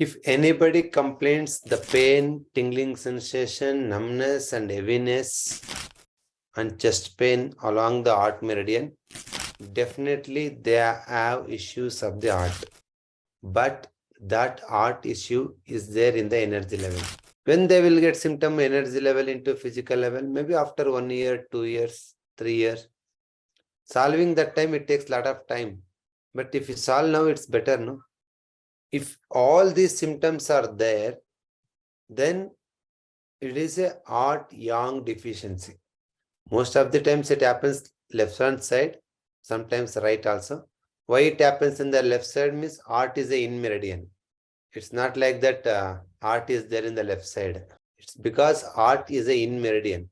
If anybody complains the pain, tingling sensation, numbness and heaviness and chest pain along the heart meridian, definitely they have issues of the heart. But that heart issue is there in the energy level. When they will get symptom energy level into physical level, maybe after 1 year, 2 years, 3 years. Solving that time, it takes a lot of time. But if you solve now, it's better, no? If all these symptoms are there, then it is a heart yang deficiency. Most of the times it happens left hand side, sometimes right also. Why it happens in the left side means heart is a in meridian. It's not like that heart is there in the left side. It's because heart is a in meridian.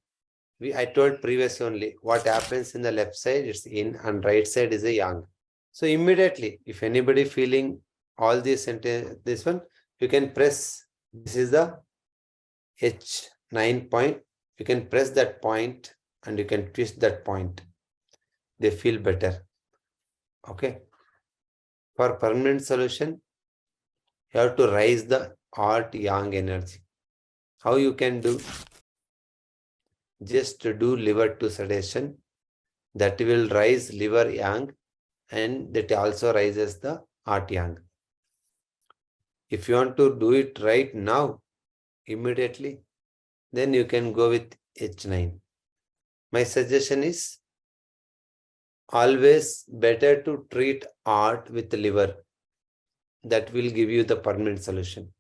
I told previously only what happens in the left side, it's in, and right side is a yang. So immediately, if anybody feeling all these this one, you can press. This is the H9 point. You can press that point and you can twist that point. They feel better. Okay. For permanent solution, you have to raise the heart yang energy. How you can do? Just to do liver to sedation. That will raise liver yang and that also raises the heart yang. If you want to do it right now, immediately, then you can go with H9. My suggestion is always better to treat heart with liver. That will give you the permanent solution.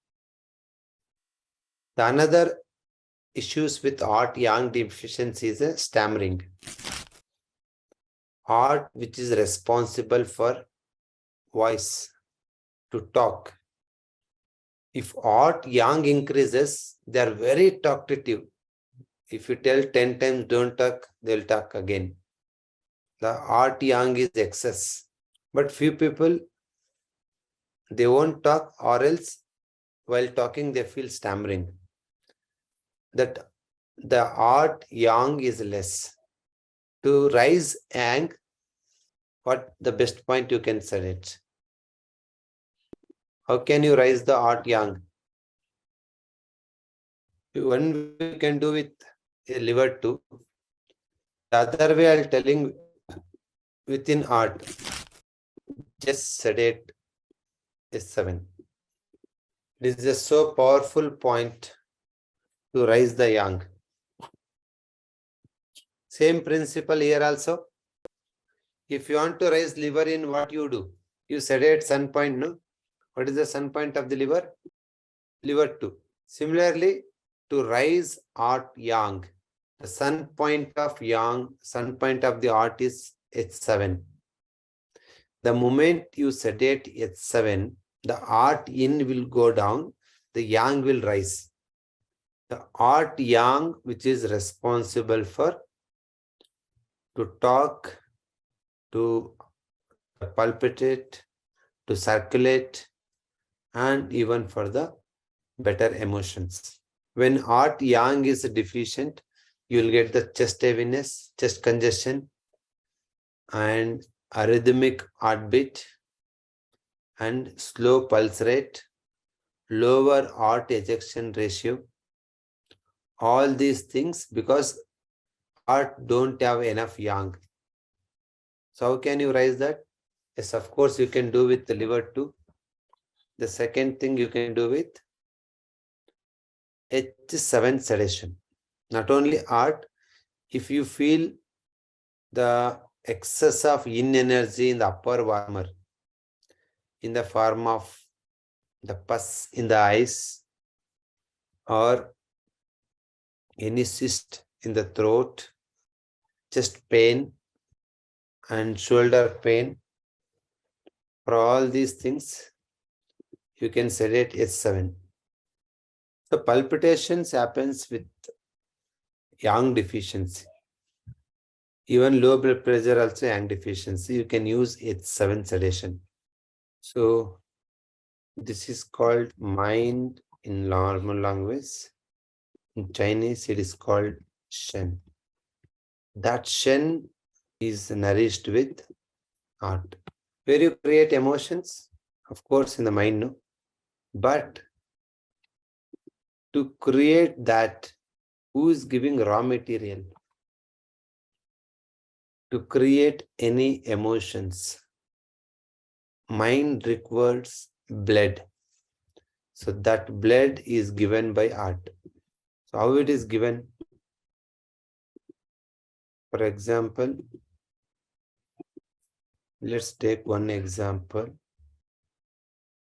The another issues with heart yang deficiency is a stammering. Heart which is responsible for voice, to talk. If heart yang increases, they are very talkative. If you tell 10 times don't talk, they will talk again. The heart yang is excess. But few people, they won't talk, or else while talking they feel stammering. That the heart yang is less. To rise yang, what the best point you can set it? How can you raise the heart yang? One we can do with a liver too. The other way I am telling within heart. Just sedate S7. This is a so powerful point to raise the yang. Same principle here also. If you want to raise liver in, what you do? You sedate sun point, no? What is the sun point of the liver? Liver 2. Similarly, to rise heart yang, the sun point of yang, sun point of the heart is H7. The moment you sedate H7, the heart in will go down, the yang will rise. The heart yang, which is responsible for to talk, to palpitate, to circulate, and even for the better emotions. When heart yang is deficient, you will get the chest heaviness, chest congestion, and arrhythmic heartbeat, and slow pulse rate, lower heart ejection ratio. All these things because heart don't have enough yang. So how can you raise that? Yes, of course, you can do with the liver too. The second thing you can do with H7 sedation. Not only heart, if you feel the excess of yin energy in the upper warmer, in the form of the pus in the eyes or any cyst in the throat, chest pain and shoulder pain, for all these things, you can sedate H7. The palpitations happens with yang deficiency. Even low blood pressure also yang deficiency. You can use H7 sedation. So this is called mind in normal language. In Chinese, it is called Shen. That Shen is nourished with heart. Where you create emotions? Of course, in the mind, no? But to create that, who is giving raw material? To create any emotions, mind requires blood. So that blood is given by art. So how it is given? For example, let's take one example.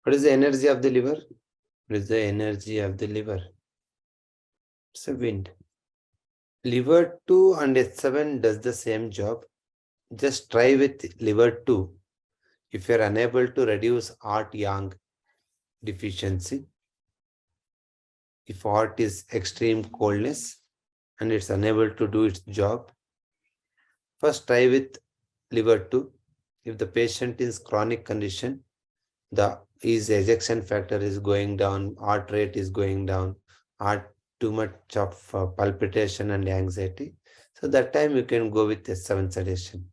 What is the energy of the liver? What is the energy of the liver? It's a wind. Liver 2 and H7 does the same job. Just try with liver 2. If you are unable to reduce art yang deficiency, if art is extreme coldness and it's unable to do its job, first try with liver 2. If the patient is chronic condition, his ejection factor is going down, heart rate is going down, too much of palpitation and anxiety. So that time you can go with H7 sedation.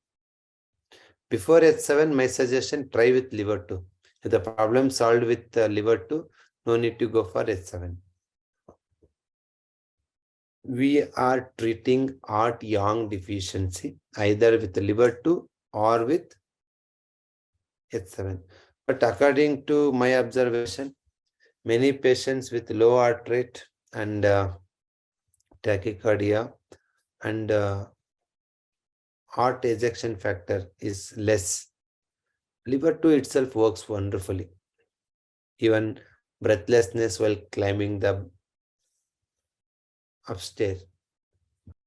Before H7, my suggestion, try with liver 2. If the problem solved with liver 2, no need to go for H7. We are treating art yang deficiency either with liver 2 or with H7. But according to my observation, many patients with low heart rate and tachycardia and heart ejection factor is less. Liver 2 itself works wonderfully. Even breathlessness while climbing the upstairs.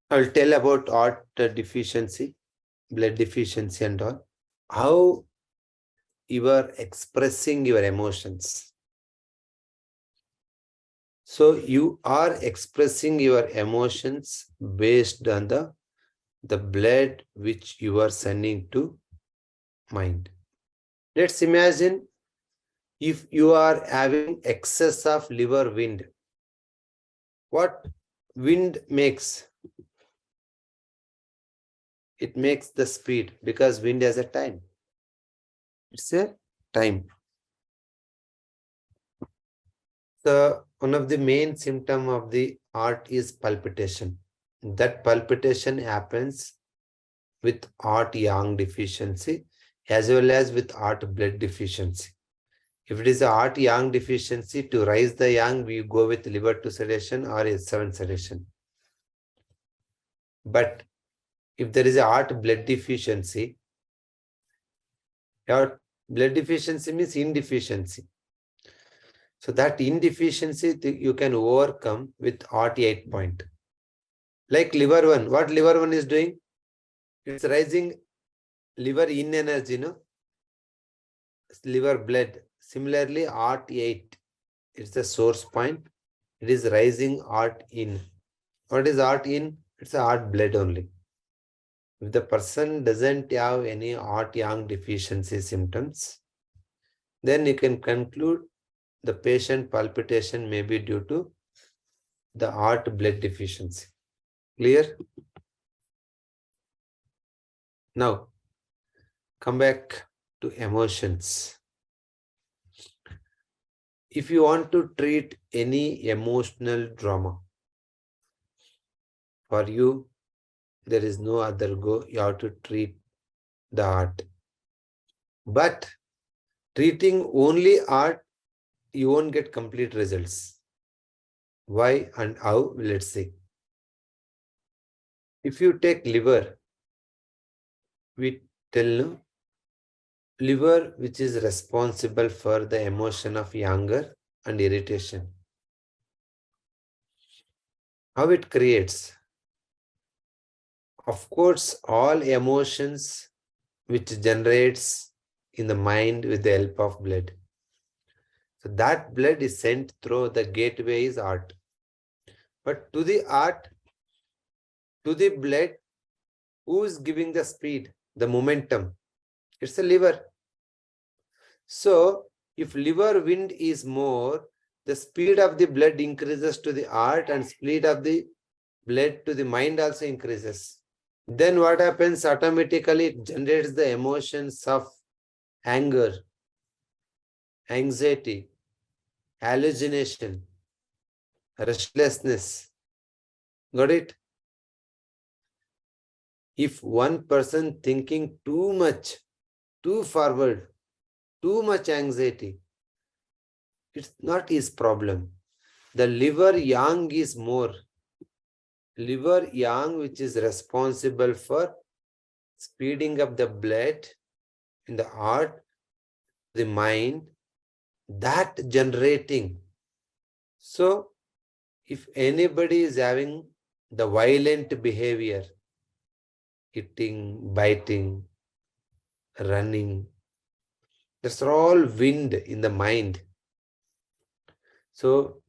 I'll tell about heart deficiency, blood deficiency and all. How you are expressing your emotions. So you are expressing your emotions based on the blood which you are sending to mind. Let's imagine if you are having excess of liver wind. What wind makes? It makes the speed because wind has a time. It's a time. So one of the main symptoms of the heart is palpitation. That palpitation happens with heart yang deficiency as well as with heart blood deficiency. If it is a heart yang deficiency, to rise the yang, we go with liver 2 sedation or H7 sedation. But if there is a heart blood deficiency, your blood deficiency means indeficiency. So that indeficiency you can overcome with heart 8 point. Like liver 1, what liver 1 is doing? It's rising liver in energy, no? Liver blood. Similarly, heart 8, it's the source point. It is rising heart in. What is heart in? It's a heart blood only. If the person doesn't have any heart yang deficiency symptoms, then you can conclude the patient palpitation may be due to the heart blood deficiency. Clear? Now, come back to emotions. If you want to treat any emotional drama, for you, there is no other go. You have to treat the heart. But treating only heart, you won't get complete results. Why and how? Let's see. If you take liver, we tell no, liver which is responsible for the emotion of anger and irritation. How it creates? Of course, all emotions which generates in the mind with the help of blood. So that blood is sent through the gateway is heart. But to the heart, to the blood, who is giving the speed, the momentum? It's the liver. So if liver wind is more, the speed of the blood increases to the heart and speed of the blood to the mind also increases. Then what happens? Automatically it generates the emotions of anger, anxiety, hallucination, restlessness. Got it? If one person thinking too much, too forward, too much anxiety, it's not his problem. The liver yang is more. Liver yang, which is responsible for speeding up the blood in the heart, the mind, that generating. So, if anybody is having the violent behavior, hitting, biting, running, that's all wind in the mind. So,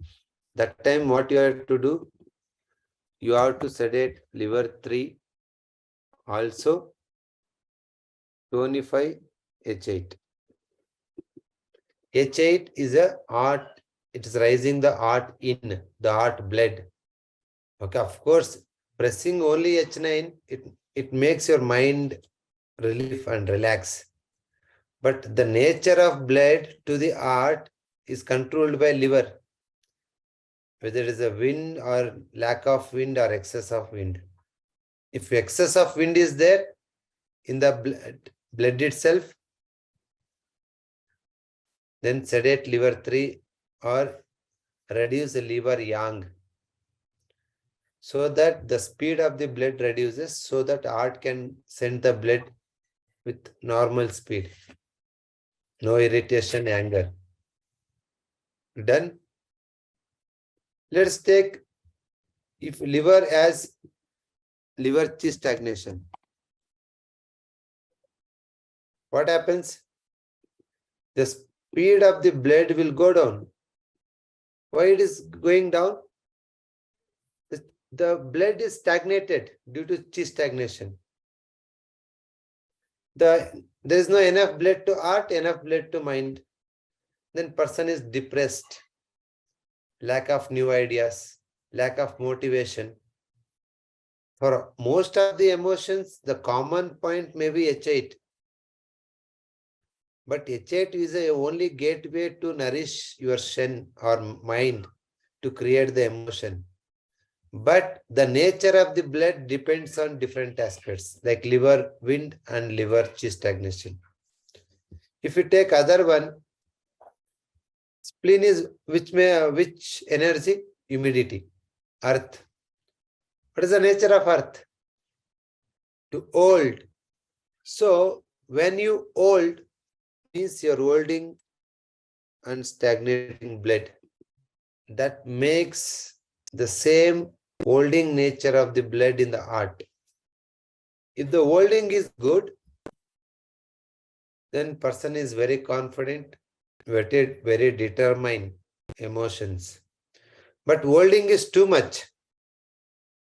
that time what you have to do? You have to sedate liver 3, also tonify H8. H8 is a heart, it is raising the heart in, the heart blood. Okay, of course, pressing only H9, it makes your mind relief and relax. But the nature of blood to the heart is controlled by liver, whether it is a wind or lack of wind or excess of wind. If excess of wind is there in the blood itself, then sedate liver 3 or reduce the liver yang, so that the speed of the blood reduces, so that heart can send the blood with normal speed. No irritation, anger. Done? Let's take, if liver has liver chi stagnation, what happens? The speed of the blood will go down. Why it is going down? The blood is stagnated due to chi stagnation. There is no enough blood to heart, enough blood to mind. Then person is depressed, lack of new ideas, lack of motivation. For most of the emotions, the common point may be H8. But H8 is a only gateway to nourish your shen or mind to create the emotion. But the nature of the blood depends on different aspects, like liver wind and liver chi stagnation. If you take other one, spleen is which energy? Humidity, earth. What is the nature of earth? To hold. So when you hold, means you're holding and stagnating blood. That makes the same holding nature of the blood in the heart. If the holding is good, then person is very confident, very determined emotions. But holding is too much.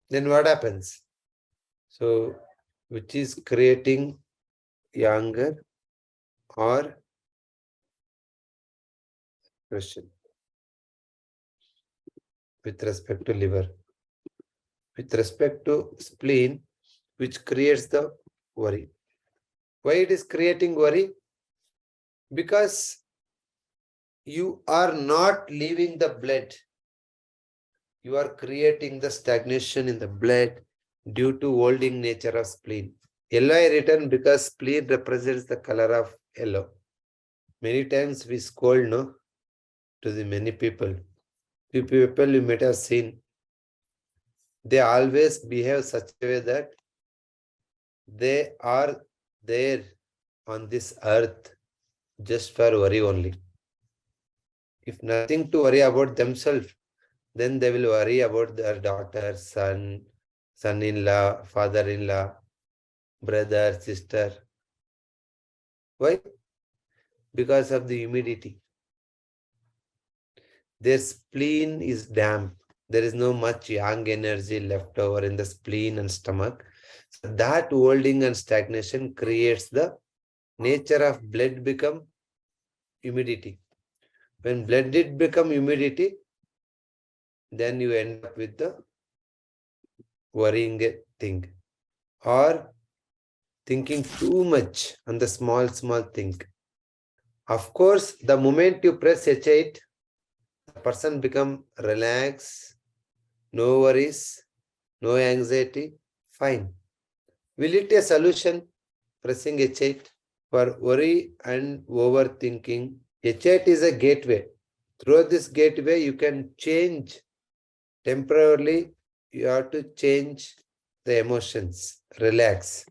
Then what happens? So, which is creating anger or aggression with respect to liver. With respect to spleen, which creates the worry. Why it is creating worry? Because you are not leaving the blood. You are creating the stagnation in the blood due to holding nature of spleen. Yellow I written because spleen represents the color of yellow. Many times we scold, no, to the many people. Few people you might have seen, they always behave such a way that they are there on this earth just for worry only. If nothing to worry about themselves, then they will worry about their daughter, son, son-in-law, father-in-law, brother, sister. Why? Because of the humidity. Their spleen is damp. There is no much yang energy left over in the spleen and stomach. So that holding and stagnation creates the nature of blood become humidity. When blood did become humidity, then you end up with the worrying thing or thinking too much on the small thing. Of course, the moment you press H8, person become relaxed, no worries, no anxiety, fine. Will it a solution? Pressing H8 for worry and overthinking. H8 is a gateway. Through this gateway, you can change temporarily. You have to change the emotions, relax.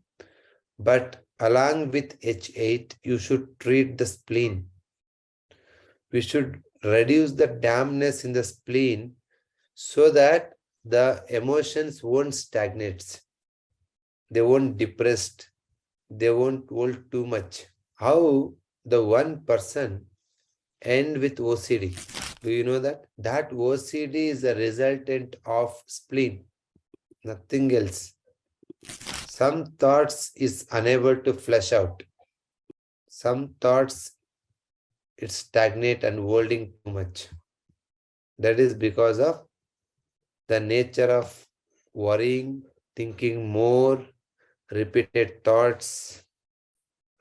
But along with H8, you should treat the spleen. We should reduce the dampness in the spleen so that the emotions won't stagnate. They won't depressed. They won't hold too much. How the one person end with OCD? Do you know that? That OCD is a resultant of spleen, nothing else. Some thoughts is unable to flush out. Some thoughts it's stagnate and holding too much. That is because of the nature of worrying, thinking more, repeated thoughts,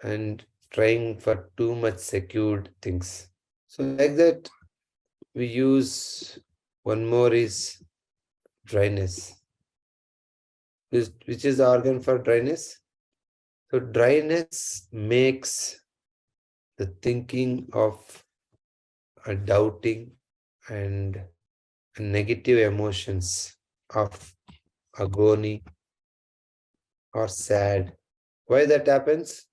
and trying for too much secured things. So like that, we use one more is dryness. Which is the organ for dryness? So dryness makes the thinking of a doubting and negative emotions of agony or sad. Why that happens?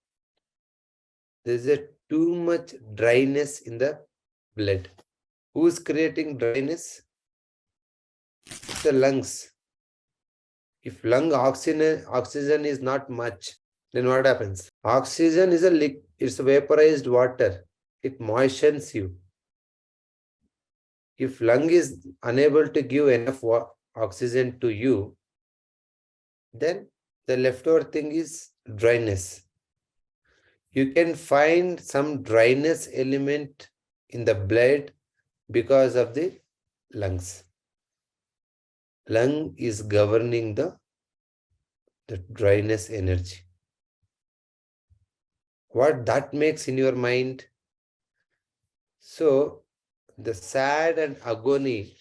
There is a too much dryness in the blood. Who is creating dryness? It's the lungs. If lung oxygen is not much, then what happens? Oxygen is it's vaporized water. It moistens you. If lung is unable to give enough oxygen to you, then the leftover thing is dryness. You can find some dryness element in the blood because of the lungs. Lung is governing the dryness energy. What that makes in your mind? So, the sad and agony,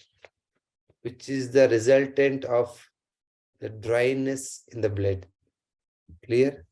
which is the resultant of the dryness in the blood. Clear?